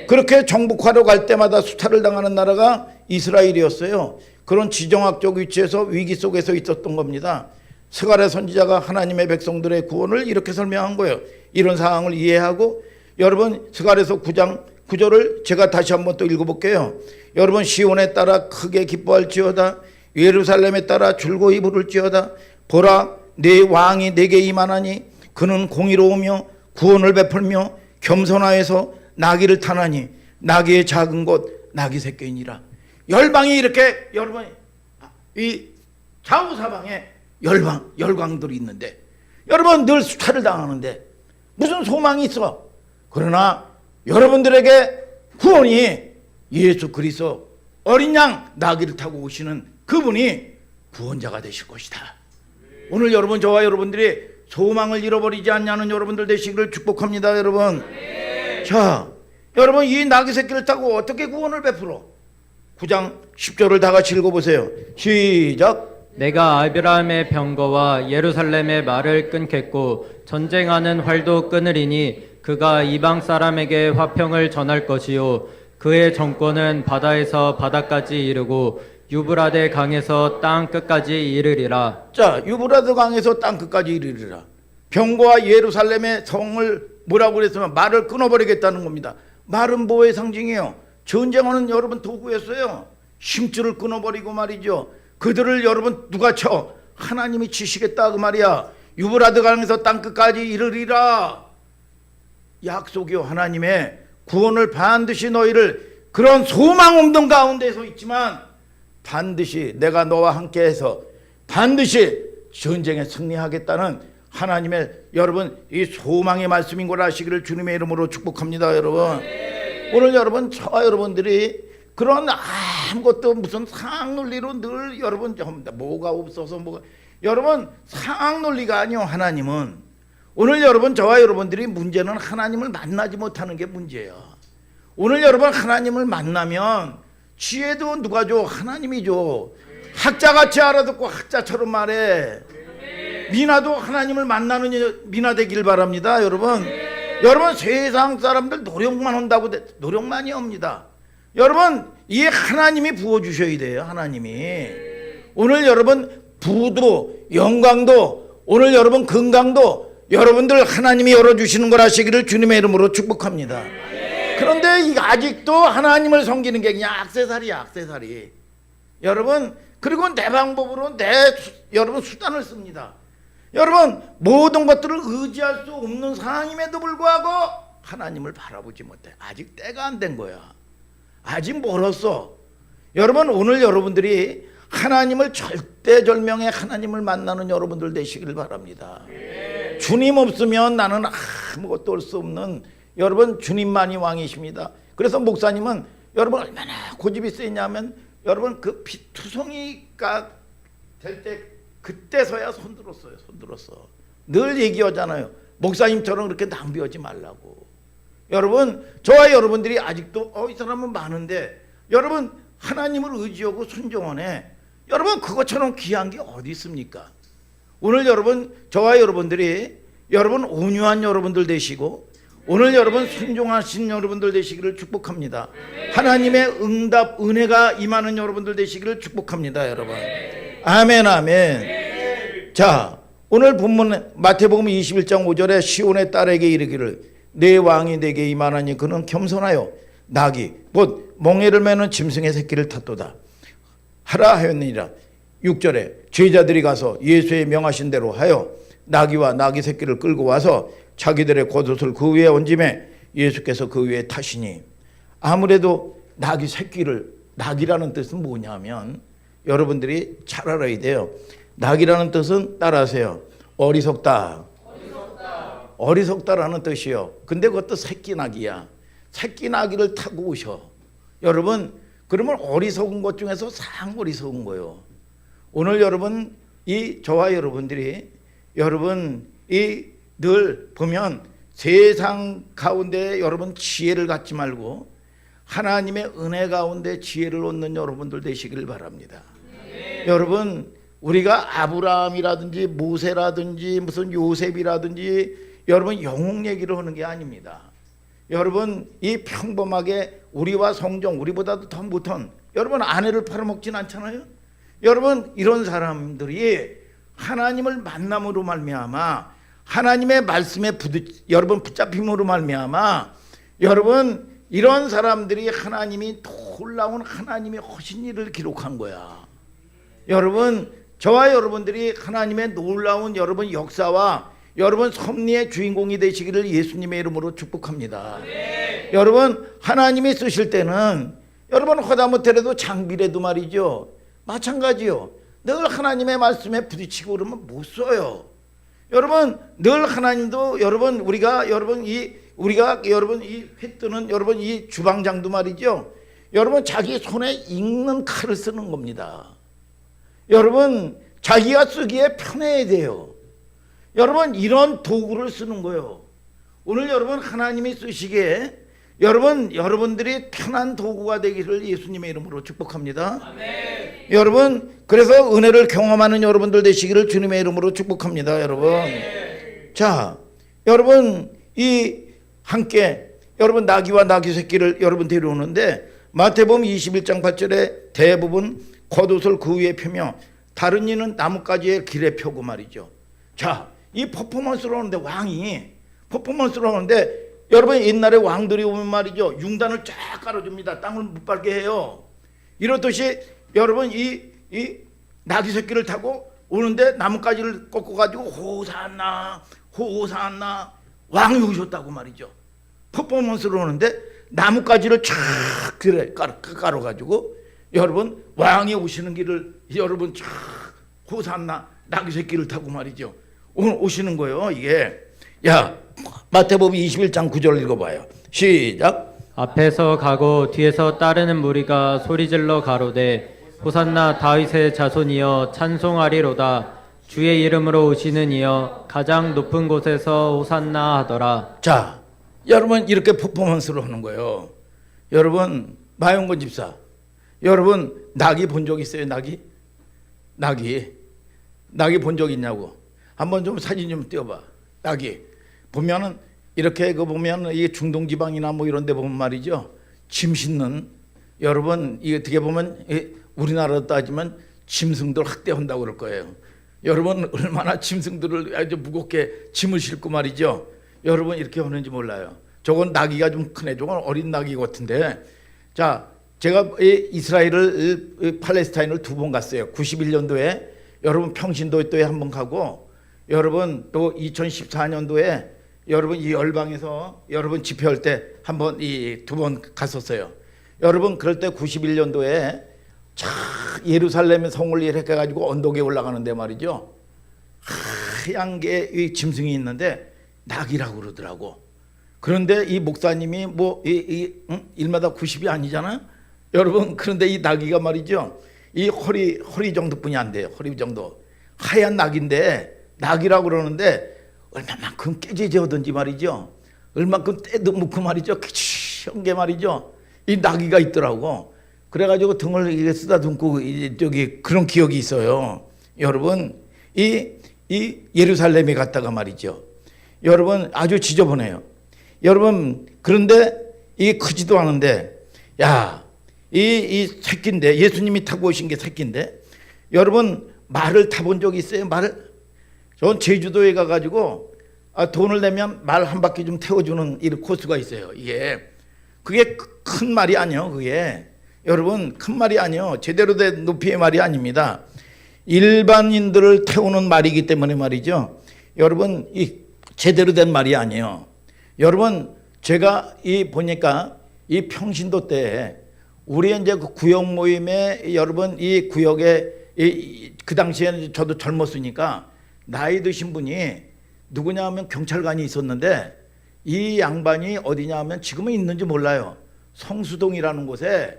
그렇게 정복하러 갈 때마다 수탈을 당하는 나라가 이스라엘이었어요. 그런 지정학적 위치에서 위기 속에서 있었던 겁니다. 스가랴 선지자가 하나님의 백성들의 구원을 이렇게 설명한 거예요. 이런 상황을 이해하고 여러분 스가랴서 9장 9절을 제가 다시 한번 또 읽어볼게요. 여러분 시온에 따라 크게 기뻐할지어다. 예루살렘에 따라 즐거이 부를지어다. 보라 내 왕이 내게 임하나니 그는 공의로우며 구원을 베풀며 겸손하여서 나귀를 타나니 나귀의 작은 것 나귀 새끼니라. 열방이 이렇게 여러분 이 좌우사방에 열강들이 있는데 여러분 늘 수탈을 당하는데 무슨 소망이 있어? 그러나 여러분들에게 구원이 예수 그리스도 어린 양 나귀를 타고 오시는 그분이 구원자가 되실 것이다. 오늘 여러분 저와 여러분들이 소망을 잃어버리지 않냐는 여러분들 되시기를 축복합니다. 여러분 자 여러분 이 나귀 새끼를 타고 어떻게 구원을 베풀어? 9장 10절을 다 같이 읽어보세요. 시작. 내가 아브라함의 병거와 예루살렘의 말을 끊겠고 전쟁하는 활도 끊으리니 그가 이방 사람에게 화평을 전할 것이요 그의 정권은 바다에서 바다까지 이르고 유브라데 강에서 땅 끝까지 이르리라. 자, 유브라데 강에서 땅 끝까지 이르리라. 병거와 예루살렘의 성을 뭐라고 그랬으면 말을 끊어버리겠다는 겁니다. 말은 뭐의 상징이에요? 전쟁하는 여러분 도구였어요. 힘줄을 끊어버리고 말이죠. 그들을 여러분 누가 쳐? 하나님이 치시겠다 그 말이야. 유브라데 강에서 땅 끝까지 이르리라. 약속이요. 하나님의 구원을 반드시 너희를 그런 소망 없는 가운데서 있지만 반드시 내가 너와 함께해서 반드시 전쟁에 승리하겠다는 하나님의 여러분 이 소망의 말씀인 걸 아시기를 주님의 이름으로 축복합니다. 여러분 오늘 여러분 저와 여러분들이 그런 아무것도 무슨 상학 논리로 늘 여러분 뭐가 없어서 뭐가 여러분 상학 논리가 아니요. 하나님은 오늘 여러분 저와 여러분들이 문제는 하나님을 만나지 못하는 게 문제예요. 오늘 여러분 하나님을 만나면 지혜도 누가 줘? 하나님이 줘. 학자같이 알아듣고 학자처럼 말해. 미나도 하나님을 만나는 미나 되길 바랍니다. 여러분 여러분 세상 사람들 노력만 한다고 노력만이 옵니다. 여러분 이 하나님이 부어주셔야 돼요. 하나님이 오늘 여러분 부도 영광도 오늘 여러분 건강도 여러분들 하나님이 열어주시는 걸 아시기를 주님의 이름으로 축복합니다. 그런데 아직도 하나님을 섬기는 게 그냥 액세서리야. 액세서리. 여러분 그리고 내 방법으로 여러분 수단을 씁니다. 여러분 모든 것들을 의지할 수 없는 상황임에도 불구하고 하나님을 바라보지 못해. 아직 때가 안 된 거야. 아직 멀었어. 여러분 오늘 여러분들이 하나님을 절대절명의 하나님을 만나는 여러분들 되시길 바랍니다. 주님 없으면 나는 아무것도 할 수 없는 여러분 주님만이 왕이십니다. 그래서 목사님은 여러분 얼마나 고집이 세냐면 여러분 그 피투성이가 될 때 그때서야 손들었어요. 손들었어. 늘 얘기하잖아요. 목사님처럼 그렇게 낭비하지 말라고. 여러분 저와 여러분들이 아직도 이 사람은 많은데 여러분 하나님을 의지하고 순종하네. 여러분 그것처럼 귀한 게 어디 있습니까? 오늘 여러분 저와 여러분들이 여러분 온유한 여러분들 되시고 오늘 여러분 순종하신 여러분들 되시기를 축복합니다. 하나님의 응답 은혜가 임하는 여러분들 되시기를 축복합니다. 여러분 아멘 아멘. 자 오늘 본문 마태복음 21장 5절에 시온의 딸에게 이르기를 내 왕이 내게 임하나니 그는 겸손하여 나귀 곧 멍에를 매는 짐승의 새끼를 탔도다 하라 하였느니라. 6절에 제자들이 가서 예수의 명하신 대로 하여 나귀와 나귀 새끼를 끌고 와서 자기들의 겉옷을 그 위에 얹음에 예수께서 그 위에 타시니 아무래도 나귀 새끼를 나귀라는 뜻은 뭐냐면 여러분들이 잘 알아야 돼요. 나귀라는 뜻은 따라하세요. 어리석다. 어리석다라는 뜻이요. 근데 그것도 새끼 나귀야. 새끼 나귀를 타고 오셔. 여러분 그러면 어리석은 것 중에서 상 어리석은 거예요. 오늘 여러분 이 저와 여러분들이 여러분 이 늘 보면 세상 가운데 여러분 지혜를 갖지 말고 하나님의 은혜 가운데 지혜를 얻는 여러분들 되시길 바랍니다. 여러분 우리가 아브라함이라든지 모세라든지 무슨 요셉이라든지 여러분 영웅 얘기를 하는 게 아닙니다. 여러분 이 평범하게 우리와 성종 우리보다도 더 못한 여러분 아내를 팔아먹진 않잖아요. 여러분 이런 사람들이 하나님을 만남으로 말미암아 하나님의 말씀에 여러분 붙잡힘으로 말미암아 여러분 이런 사람들이 하나님이 놀라운 하나님의 하신 일을 기록한 거야. 여러분 저와 여러분들이 하나님의 놀라운 여러분 역사와 여러분 섭리의 주인공이 되시기를 예수님의 이름으로 축복합니다. 여러분 하나님이 쓰실 때는 여러분 하다못해도 장비라도 말이죠. 마찬가지요. 늘 하나님의 말씀에 부딪히고 그러면 못 써요. 여러분 늘 하나님도 여러분 우리가 여러분 이 회뜨는 여러분 이 주방장도 말이죠. 여러분 자기 손에 익는 칼을 쓰는 겁니다. 여러분 자기가 쓰기에 편해야 돼요. 여러분 이런 도구를 쓰는 거예요. 오늘 여러분 하나님이 쓰시기에 여러분, 여러분들이 편한 도구가 되기를 예수님의 이름으로 축복합니다. 아멘. 여러분, 그래서 은혜를 경험하는 여러분들 되시기를 주님의 이름으로 축복합니다. 여러분. 아멘. 자, 여러분 이 함께 여러분 나귀와 나귀 새끼를 여러분 데려오는데 마태복음 21장 8절에 대부분 겉옷을 그 위에 펴며 다른 이는 나뭇가지에 길에 펴고 말이죠. 자, 이 퍼포먼스로 하는데 왕이 퍼포먼스로 하는데 여러분 옛날에 왕들이 오면 말이죠, 융단을 쫙 깔아줍니다. 땅을 못 밟게 해요. 이렇듯이 여러분 이 나귀 새끼를 타고 오는데 나뭇가지를 꺾어가지고 호산나 호산나 왕이 오셨다고 말이죠. 퍼포먼스로 오는데 나뭇가지를 쫙 깔아가지고 여러분 왕이 오시는 길을 여러분 쫙 호산나 나귀 새끼를 타고 말이죠, 오늘 오시는 거예요. 이게 야, 마태복음 21장 9절 읽어봐요. 시작. 앞에서 가고 뒤에서 따르는 무리가 소리질러 가로되 호산나 다윗의 자손이여 찬송하리로다. 주의 이름으로 오시는 이여 가장 높은 곳에서 호산나 하더라. 자, 여러분 이렇게 퍼포먼스로 하는 거예요. 여러분 마용건 집사, 여러분 나귀 본 적 있어요? 나귀 본 적 있냐고 한번 좀 사진 좀 띄워봐. 나귀 보면은 이렇게 그 보면 이게 중동 지방이나 뭐 이런 데 보면 말이죠, 짐 싣는, 여러분 이게 어떻게 보면 우리나라로 따지면 짐승들 학대한다고 그럴 거예요. 여러분 얼마나 짐승들을 아주 무겁게 짐을 싣고 말이죠, 여러분 이렇게 하는지 몰라요. 저건 나귀가 좀 크네. 저건 어린 나귀 같은데. 자, 제가 이스라엘을 팔레스타인을 2번 갔어요. 91년도에 여러분 평신도에 한 번 가고, 여러분 또 2014년도에 여러분 이 열방에서 여러분 집회할 때 한 번, 이 2번 갔었어요. 여러분 그럴 때 91년도에 참 예루살렘의 성을 이렇게 가지고 언덕에 올라가는데 말이죠, 하얀 게 짐승이 있는데 나귀라고 그러더라고. 그런데 이 목사님이 뭐 일마다 90이 아니잖아. 여러분 그런데 이 나귀가 말이죠, 이 허리 정도뿐이 안 돼요. 허리 정도 하얀 나귀인데 나귀라고 그러는데 얼마만큼 깨지지하든지 말이죠, 얼마만큼 때도 묻고 말이죠, 키치한 게 말이죠, 이 나귀가 있더라고. 그래가지고 등을 이게 쓰다듬고 저기 그런 기억이 있어요. 여러분 이 예루살렘에 갔다가 말이죠, 여러분 아주 지저분해요. 여러분 그런데 이게 크지도 않은데, 야, 이 새끼인데 예수님이 타고 오신 게 새끼인데, 여러분 말을 타본 적이 있어요? 말을? 전 제주도에 가가지고 돈을 내면 말 한 바퀴 좀 태워주는 이 코스가 있어요. 그게 큰 말이 아니요. 그게 여러분 큰 말이 아니요. 제대로 된 높이의 말이 아닙니다. 일반인들을 태우는 말이기 때문에 말이죠. 여러분 이 제대로 된 말이 아니에요. 여러분 제가 보니까 이 평신도 때 우리 이제 그 구역 모임에 여러분 이 구역에 그 당시에는 저도 젊었으니까 나이 드신 분이 누구냐 하면 경찰관이 있었는데, 이 양반이 어디냐 하면 지금은 있는지 몰라요. 성수동이라는 곳에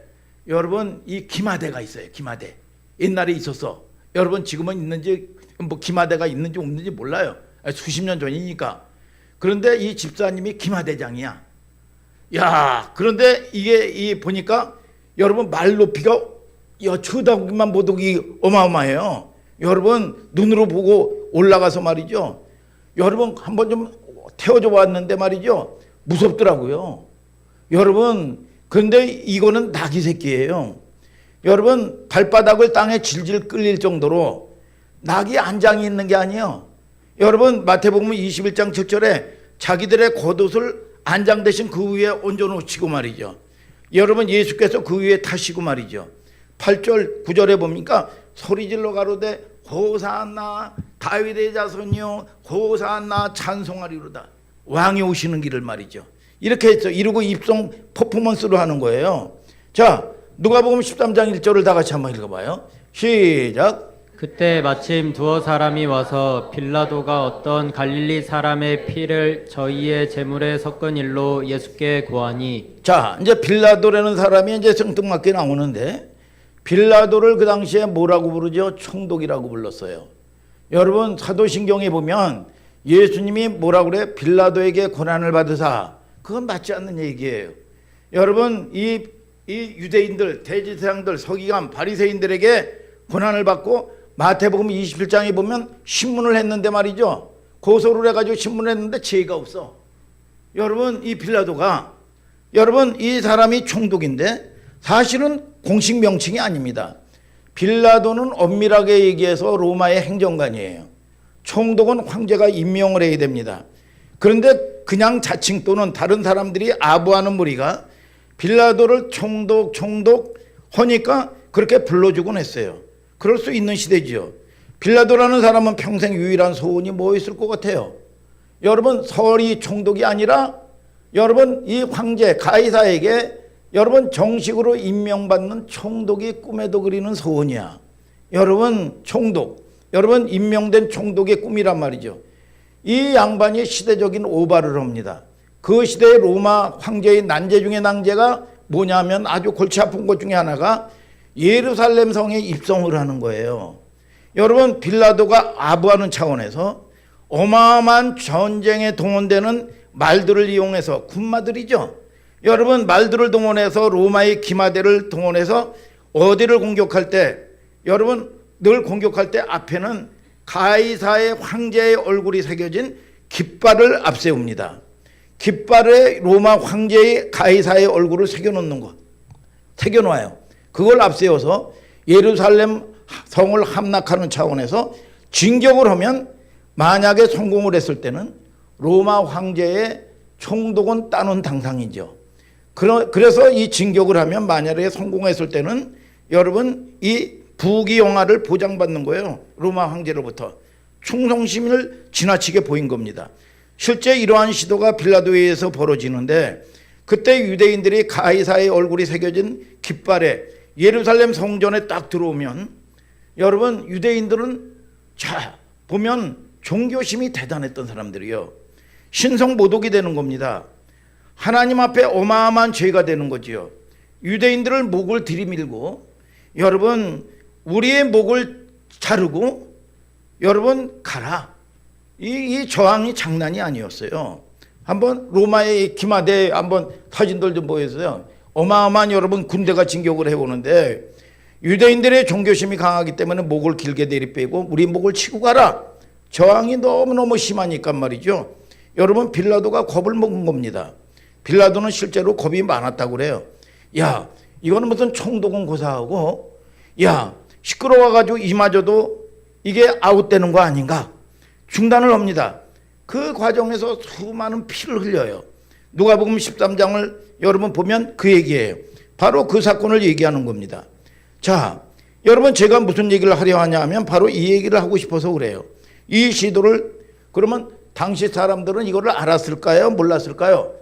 여러분 이 기마대가 있어요. 기마대 옛날에 있었어. 여러분 지금은 있는지 뭐 기마대가 있는지 없는지 몰라요. 수십 년 전이니까. 그런데 이 집사님이 기마대장이야. 야, 그런데 이게 보니까 여러분 말 높이가 쳐다보기만 보더니 어마어마해요. 여러분 눈으로 보고 올라가서 말이죠, 여러분 한번 좀 태워줘 봤는데 말이죠, 무섭더라고요. 여러분 그런데 이거는 나귀 새끼예요. 여러분 발바닥을 땅에 질질 끌릴 정도로 나귀 안장이 있는 게 아니에요. 여러분 마태복음 21장 7절에 자기들의 겉옷을 안장 대신 그 위에 얹어놓으시고 말이죠, 여러분 예수께서 그 위에 타시고 말이죠. 8절 9절에 보니까 소리질러 가로되 호산나 다윗의 자손이요 호산나 찬송하리로다. 왕이 오시는 길을 말이죠. 이렇게 해서 이루고 입송 퍼포먼스로 하는 거예요. 자, 누가복음 13장 1절을 다 같이 한번 읽어봐요. 시작. 그때 마침 두어 사람이 와서 빌라도가 어떤 갈릴리 사람의 피를 저희의 제물에 섞은 일로 예수께 고하니. 자, 이제 빌라도라는 사람이 이제 생뚱맞게 나오는데, 빌라도를 그 당시에 뭐라고 부르죠? 총독이라고 불렀어요. 여러분 사도신경에 보면 예수님이 뭐라고 그래? 빌라도에게 고난을 받으사. 그건 맞지 않는 얘기예요. 여러분 이 유대인들, 대제사장들, 서기관, 바리새인들에게 고난을 받고 마태복음 27장에 보면 신문을 했는데 말이죠. 고소를 해가지고 신문을 했는데 죄가 없어. 여러분 이 빌라도가, 여러분 이 사람이 총독인데 사실은 공식 명칭이 아닙니다. 빌라도는 엄밀하게 얘기해서 로마의 행정관이에요. 총독은 황제가 임명을 해야 됩니다. 그런데 그냥 자칭 또는 다른 사람들이 아부하는 무리가 빌라도를 총독 하니까 그렇게 불러주곤 했어요. 그럴 수 있는 시대지요. 빌라도라는 사람은 평생 유일한 소원이 뭐 있을 것 같아요? 여러분 서리 총독이 아니라 여러분 이 황제 가이사에게 여러분 정식으로 임명받는 총독이 꿈에도 그리는 소원이야. 여러분 총독, 여러분 임명된 총독의 꿈이란 말이죠. 이 양반이 시대적인 오바를 합니다. 그 시대의 로마 황제의 난제 중에 난제가 뭐냐면 아주 골치 아픈 것 중에 하나가 예루살렘 성에 입성을 하는 거예요. 여러분 빌라도가 아부하는 차원에서 어마어마한 전쟁에 동원되는 말들을 이용해서, 군마들이죠. 여러분 말들을 동원해서 로마의 기마대를 동원해서 어디를 공격할 때, 여러분 늘 공격할 때 앞에는 가이사의 황제의 얼굴이 새겨진 깃발을 앞세웁니다. 깃발에 로마 황제의 가이사의 얼굴을 새겨놓는 것, 새겨놓아요. 그걸 앞세워서 예루살렘 성을 함락하는 차원에서 진격을 하면 만약에 성공을 했을 때는 로마 황제의 총독은 따놓은 당상이죠. 그래서 이 진격을 하면 만약에 성공했을 때는 여러분 이 부귀영화를 보장받는 거예요. 로마 황제로부터. 충성심을 지나치게 보인 겁니다. 실제 이러한 시도가 빌라도에 의해서 벌어지는데 그때 유대인들이 가이사의 얼굴이 새겨진 깃발에 예루살렘 성전에 딱 들어오면 여러분 유대인들은 자 보면 종교심이 대단했던 사람들이요. 신성 모독이 되는 겁니다. 하나님 앞에 어마어마한 죄가 되는 거지요. 유대인들을 목을 들이밀고 여러분 우리의 목을 자르고 여러분 가라. 이 저항이 장난이 아니었어요. 한번 로마의 기마대 한번 사진들 좀 보여주세요. 어마어마한 여러분 군대가 진격을 해오는데 유대인들의 종교심이 강하기 때문에 목을 길게 내리빼고 우리 목을 치고 가라. 저항이 너무너무 심하니까 말이죠. 여러분 빌라도가 겁을 먹은 겁니다. 빌라도는 실제로 겁이 많았다고 그래요. 야 이거는 무슨 총독은 고사하고 야 시끄러워가지고 이마저도 이게 아웃되는 거 아닌가. 중단을 합니다. 그 과정에서 수많은 피를 흘려요. 누가복음 13장을 여러분 보면 그 얘기예요. 바로 그 사건을 얘기하는 겁니다. 자, 여러분 제가 무슨 얘기를 하려 하냐 하면 바로 이 얘기를 하고 싶어서 그래요. 이 시도를 그러면 당시 사람들은 이거를 알았을까요? 몰랐을까요?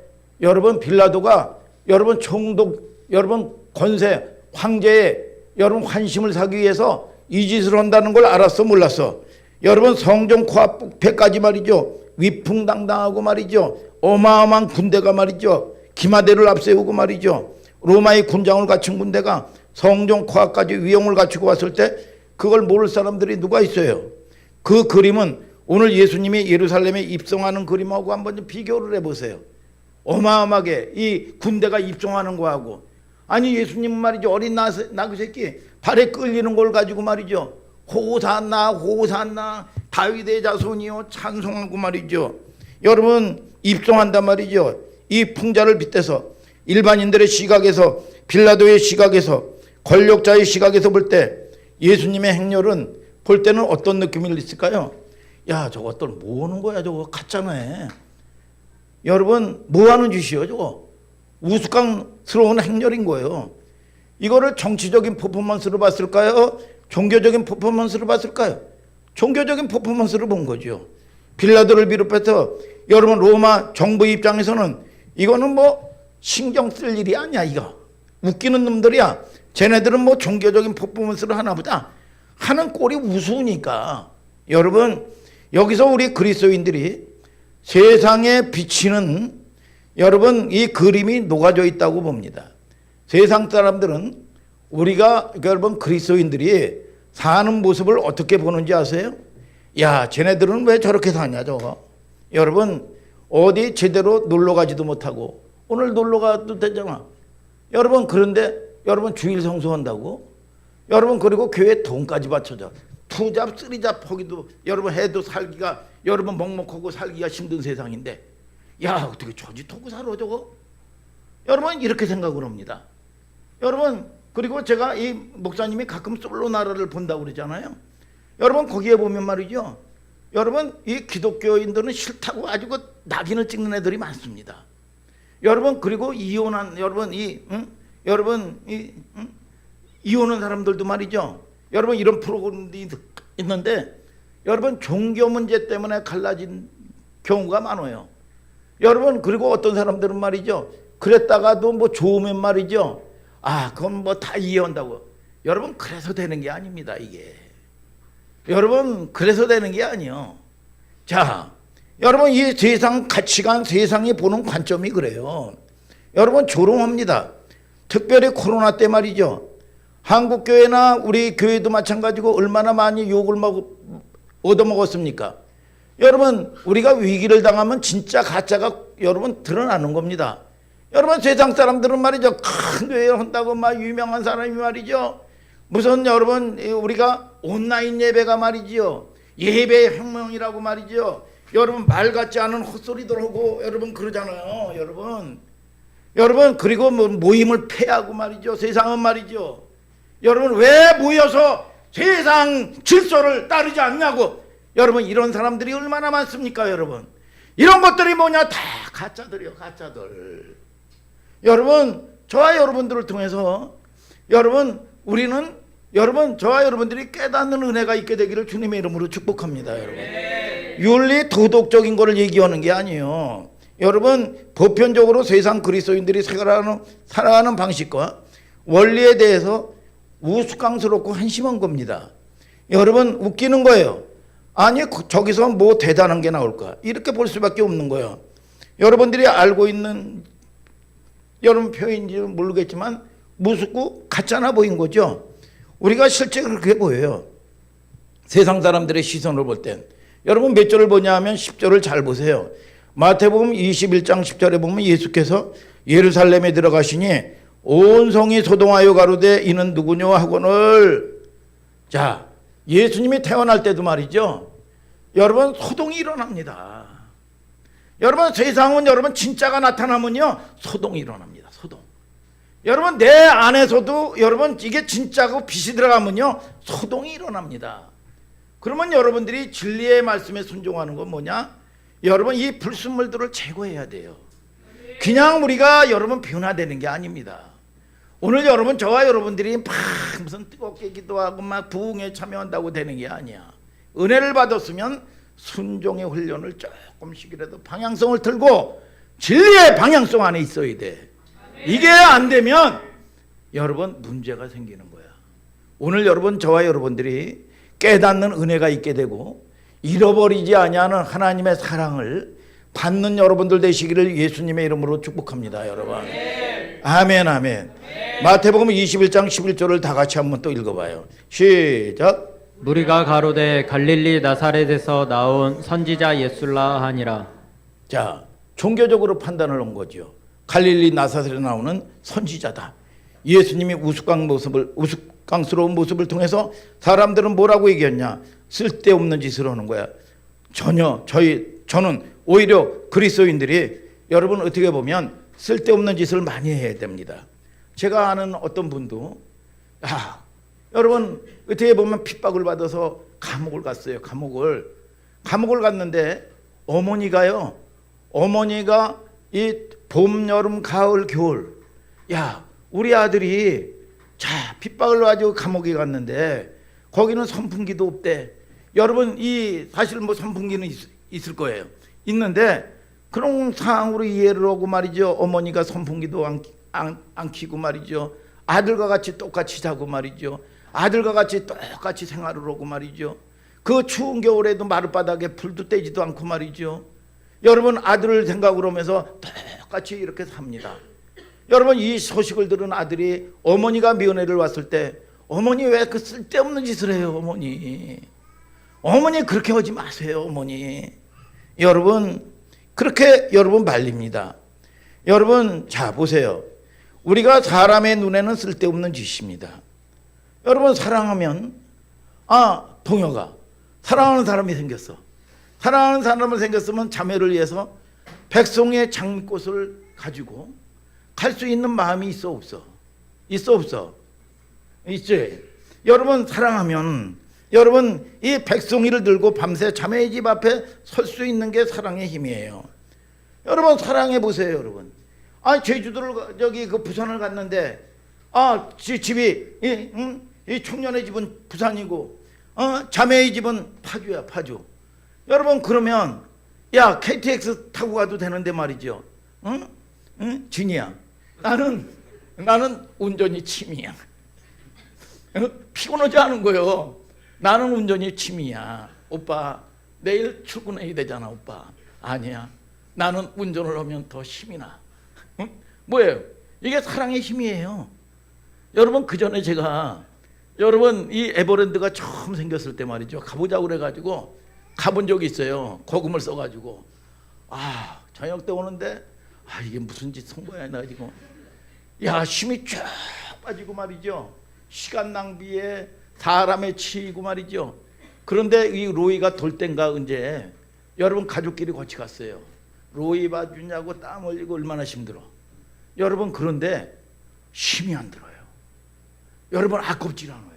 여러분 빌라도가 여러분 총독, 여러분 권세, 황제의 여러분 환심을 사기 위해서 이 짓을 한다는 걸 알았어? 몰랐어? 여러분 성전 코앞에까지 말이죠. 위풍당당하고 말이죠. 어마어마한 군대가 말이죠. 기마대를 앞세우고 말이죠. 로마의 군장을 갖춘 군대가 성전 코앞까지 위용을 갖추고 왔을 때 그걸 모를 사람들이 누가 있어요? 그 그림은 오늘 예수님이 예루살렘에 입성하는 그림하고 한번 좀 비교를 해보세요. 어마어마하게 이 군대가 입성하는 거하고 아니 예수님은 말이죠. 어린 나그 새끼 발에 끌리는 걸 가지고 말이죠. 호산나 호산나 다윗의 자손이요 찬송하고 말이죠. 여러분 입성한단 말이죠. 이 풍자를 빗대서 일반인들의 시각에서 빌라도의 시각에서 권력자의 시각에서 볼 때 예수님의 행렬은 볼 때는 어떤 느낌이 있을까요? 야 저것들 뭐 하는 거야 저거 가짜네. 여러분 뭐 하는 짓이요 저거. 우스꽝스러운 행렬인 거예요. 이거를 정치적인 퍼포먼스로 봤을까요? 종교적인 퍼포먼스로 봤을까요? 종교적인 퍼포먼스로 본 거죠. 빌라도를 비롯해서 여러분 로마 정부 입장에서는 이거는 뭐 신경 쓸 일이 아니야. 이거 웃기는 놈들이야. 쟤네들은 뭐 종교적인 퍼포먼스를 하나 보다 하는 꼴이 우스우니까. 여러분 여기서 우리 그리스도인들이 세상에 비치는 여러분 이 그림이 녹아져 있다고 봅니다. 세상 사람들은 우리가 여러분 그리스도인들이 사는 모습을 어떻게 보는지 아세요? 야 쟤네들은 왜 저렇게 사냐 저거. 여러분 어디 제대로 놀러 가지도 못하고 오늘 놀러 가도 되잖아. 여러분 그런데 여러분 주일 성수한다고? 여러분 그리고 교회 돈까지 바쳐줘. 투잡 쓰리잡 하기도 여러분 해도 살기가 여러분 먹먹하고 살기가 힘든 세상인데 야 어떻게 저짓하고 살아 저거? 여러분 이렇게 생각을 합니다. 여러분 그리고 제가 이 목사님이 가끔 솔로 나라를 본다고 그러잖아요. 여러분 거기에 보면 말이죠. 여러분 이 기독교인들은 싫다고 아주 그 낙인을 찍는 애들이 많습니다. 여러분 그리고 이혼한 여러분 이혼한 사람들도 말이죠. 여러분 이런 프로그램이 있는데 여러분 종교 문제 때문에 갈라진 경우가 많아요. 여러분 그리고 어떤 사람들은 말이죠. 그랬다가도 뭐 좋으면 말이죠. 아 그건 뭐 다 이해한다고. 여러분 그래서 되는 게 아닙니다 이게. 여러분 그래서 되는 게 아니요. 자 여러분 이 세상 가치관 세상이 보는 관점이 그래요. 여러분 조롱합니다. 특별히 코로나 때 말이죠. 한국교회나 우리 교회도 마찬가지고 얼마나 많이 욕을 얻어먹었습니까? 여러분 우리가 위기를 당하면 진짜 가짜가 여러분 드러나는 겁니다. 여러분 세상 사람들은 말이죠. 큰 교회 한다고 막 유명한 사람이 말이죠. 무슨 여러분 우리가 온라인 예배가 말이죠. 예배 혁명이라고 말이죠. 여러분 말 같지 않은 헛소리들 하고 여러분 그러잖아요. 여러분 그리고 뭐 모임을 폐하고 말이죠. 세상은 말이죠. 여러분 왜 모여서 세상 질서를 따르지 않냐고. 여러분 이런 사람들이 얼마나 많습니까 여러분. 이런 것들이 뭐냐 다 가짜들이요 가짜들. 여러분 저와 여러분들을 통해서 여러분 우리는 여러분 저와 여러분들이 깨닫는 은혜가 있게 되기를 주님의 이름으로 축복합니다. 여러분 윤리 도덕적인 거를 얘기하는 게 아니에요. 여러분 보편적으로 세상 그리스도인들이 살아가는 방식과 원리에 대해서 우스꽝스럽고 한심한 겁니다. 여러분 웃기는 거예요. 아니 저기서 뭐 대단한 게 나올까 이렇게 볼 수밖에 없는 거예요. 여러분들이 알고 있는 여러분 표현인지 모르겠지만 무섭고 가짜나 보인 거죠. 우리가 실제 그렇게 보여요. 세상 사람들의 시선을 볼 땐 여러분 몇 절을 보냐 하면 10절을 잘 보세요. 마태복음 21장 10절에 보면 예수께서 예루살렘에 들어가시니 온 성이 소동하여 가로되 이는 누구뇨 하거늘. 자 예수님이 태어날 때도 말이죠. 여러분 소동이 일어납니다. 여러분 세상은 여러분 진짜가 나타나면요 소동이 일어납니다. 소동. 여러분 내 안에서도 여러분 이게 진짜고 빛이 들어가면요 소동이 일어납니다. 그러면 여러분들이 진리의 말씀에 순종하는 건 뭐냐? 여러분 이 불순물들을 제거해야 돼요. 그냥 우리가 여러분 변화되는 게 아닙니다. 오늘 여러분 저와 여러분들이 막 무슨 뜨겁게 기도하고 막 부흥에 참여한다고 되는 게 아니야. 은혜를 받았으면 순종의 훈련을 조금씩이라도 방향성을 틀고 진리의 방향성 안에 있어야 돼. 이게 안 되면 여러분 문제가 생기는 거야. 오늘 여러분 저와 여러분들이 깨닫는 은혜가 있게 되고 잃어버리지 아니하는 하나님의 사랑을 받는 여러분들 되시기를 예수님의 이름으로 축복합니다. 여러분 아멘 아멘. 마태복음 21장 11절을 다 같이 한번 또 읽어봐요. 시작. 무리가 가로되 갈릴리 나사렛에서 나온 선지자 예술라 하니라. 자 종교적으로 판단을 한 거죠. 갈릴리 나사렛에 나오는 선지자다. 예수님이 우스꽝스러운 모습을 통해서 사람들은 뭐라고 얘기했냐? 쓸데없는 짓을 하는 거야. 저는 오히려 그리스도인들이 여러분 어떻게 보면 쓸데없는 짓을 많이 해야 됩니다. 제가 아는 어떤 분도 여러분 어떻게 보면 핍박을 받아서 감옥을 갔어요. 감옥을 갔는데 어머니가 이 봄, 여름, 가을, 겨울 우리 아들이 핍박을 가지고 감옥에 갔는데 거기는 선풍기도 없대. 여러분 이 사실 뭐 선풍기는 있을 거예요. 있는데 그런 상황으로 이해를 하고 말이죠. 어머니가 선풍기도 안 켜고 말이죠. 아들과 같이 똑같이 자고 말이죠. 아들과 같이 똑같이 생활을 하고 말이죠. 그 추운 겨울에도 마룻바닥에 불도 떼지도 않고 말이죠. 여러분 아들을 생각을 하면서 똑같이 이렇게 삽니다. 여러분 이 소식을 들은 아들이 어머니가 면회를 왔을 때 어머니 왜 그 쓸데없는 짓을 해요 어머니 그렇게 하지 마세요 어머니. 여러분 그렇게 여러분 말립니다. 여러분 자 보세요. 우리가 사람의 눈에는 쓸데없는 짓입니다. 여러분, 사랑하면 동혁아, 사랑하는 사람이 생겼어. 사랑하는 사람을 생겼으면 자매를 위해서 백송의 장미꽃을 가지고 갈 수 있는 마음이 있어 없어? 있어 없어? 있지. 여러분, 사랑하면 여러분 이 백송이를 들고 밤새 자매의 집 앞에 설 수 있는 게 사랑의 힘이에요. 여러분, 사랑해 보세요. 여러분, 제주도를 그 부산을 갔는데 집이 이 청년의 집은 부산이고 자매의 집은 파주야, 파주. 여러분, 그러면 야, KTX 타고 가도 되는데 말이죠. 진이야, 나는 운전이 취미야. 피곤하지 않은 거요. 나는 운전이 취미야. 오빠, 내일 출근해야 되잖아. 오빠, 아니야, 나는 운전을 하면 더 힘이 나. 뭐예요? 이게 사랑의 힘이에요. 여러분, 그 전에 제가 여러분 이 에버랜드가 처음 생겼을 때 말이죠, 가보자고 그래가지고 가본 적이 있어요. 거금을 써가지고. 저녁 때 오는데 이게 무슨 짓 한 거야 나 지금. 야, 힘이 쫙 빠지고 말이죠. 시간 낭비에 사람에 치이고 말이죠. 그런데 이 로이가 돌 땐가 언제 여러분 가족끼리 같이 갔어요. 로이 봐주냐고 땀 흘리고 얼마나 힘들어. 여러분, 그런데 힘이 안 들어요. 여러분, 아깝질 않아요.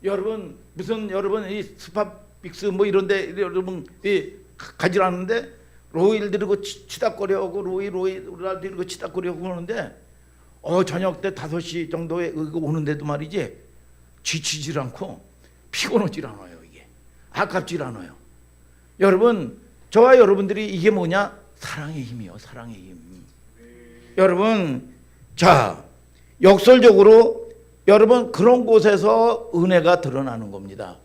여러분, 무슨 여러분 이 스파빅스 뭐 이런데 여러분 가지 않는데 로이를 들고 치닥거려하고 로이를 들고 치닥거려하고 그러는데 저녁 때 5시 정도에 오는데도 말이지 지치질 않고 피곤하질 않아요. 이게 아깝질 않아요. 여러분, 저와 여러분들이 이게 뭐냐? 사랑의 힘이요. 사랑의 힘. 여러분, 자, 역설적으로 여러분 그런 곳에서 은혜가 드러나는 겁니다.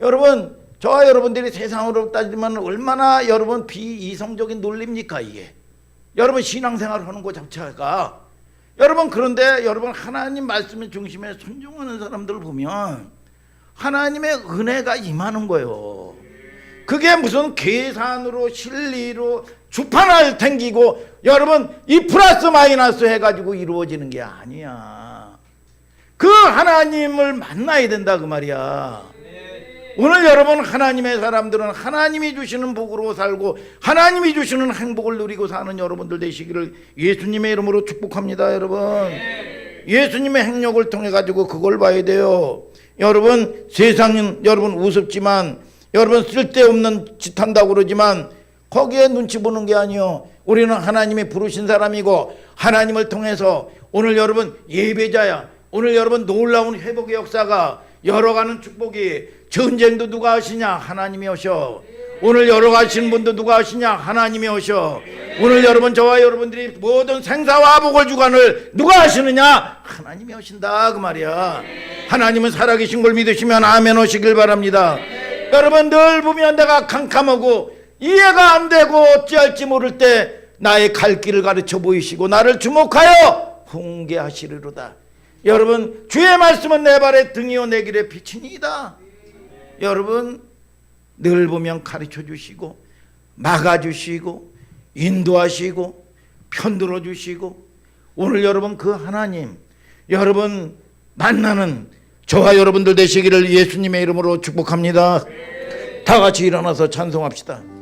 여러분, 저와 여러분들이 세상으로 따지면 얼마나 여러분 비이성적인 논리입니까 이게? 여러분, 신앙생활을 하는 것 자체가. 여러분, 그런데 여러분 하나님 말씀의 중심에 순종하는 사람들을 보면 하나님의 은혜가 임하는 거예요. 그게 무슨 계산으로 실리로 주판을 탱기고 여러분 이 플러스 마이너스 해가지고 이루어지는 게 아니야. 그 하나님을 만나야 된다 그 말이야. 오늘 여러분, 하나님의 사람들은 하나님이 주시는 복으로 살고 하나님이 주시는 행복을 누리고 사는 여러분들 되시기를 예수님의 이름으로 축복합니다. 여러분, 예수님의 행력을 통해 가지고 그걸 봐야 돼요. 여러분, 세상은 여러분 우습지만 여러분 쓸데없는 짓 한다고 그러지만 거기에 눈치 보는 게 아니요. 우리는 하나님이 부르신 사람이고 하나님을 통해서 오늘 여러분 예배자야. 오늘 여러분 놀라운 회복의 역사가 열어가는 축복이, 전쟁도 누가 하시냐? 하나님이 오셔. 오늘 열어가시는 분도 누가 하시냐? 하나님이 오셔. 오늘 여러분, 저와 여러분들이 모든 생사와 복을 주관을 누가 하시느냐? 하나님이 오신다 그 말이야. 하나님은 살아계신 걸 믿으시면 아멘 오시길 바랍니다. 여러분, 늘 보면 내가 캄캄하고 이해가 안 되고 어찌할지 모를 때 나의 갈 길을 가르쳐 보이시고 나를 주목하여 훈계하시리로다. 여러분, 주의 말씀은 내 발의 등이요 내 길의 빛이니이다. 여러분, 늘 보면 가르쳐 주시고 막아 주시고 인도하시고 편들어 주시고 오늘 여러분 그 하나님 여러분 만나는 저와 여러분들 되시기를 예수님의 이름으로 축복합니다. 다 같이 일어나서 찬송합시다.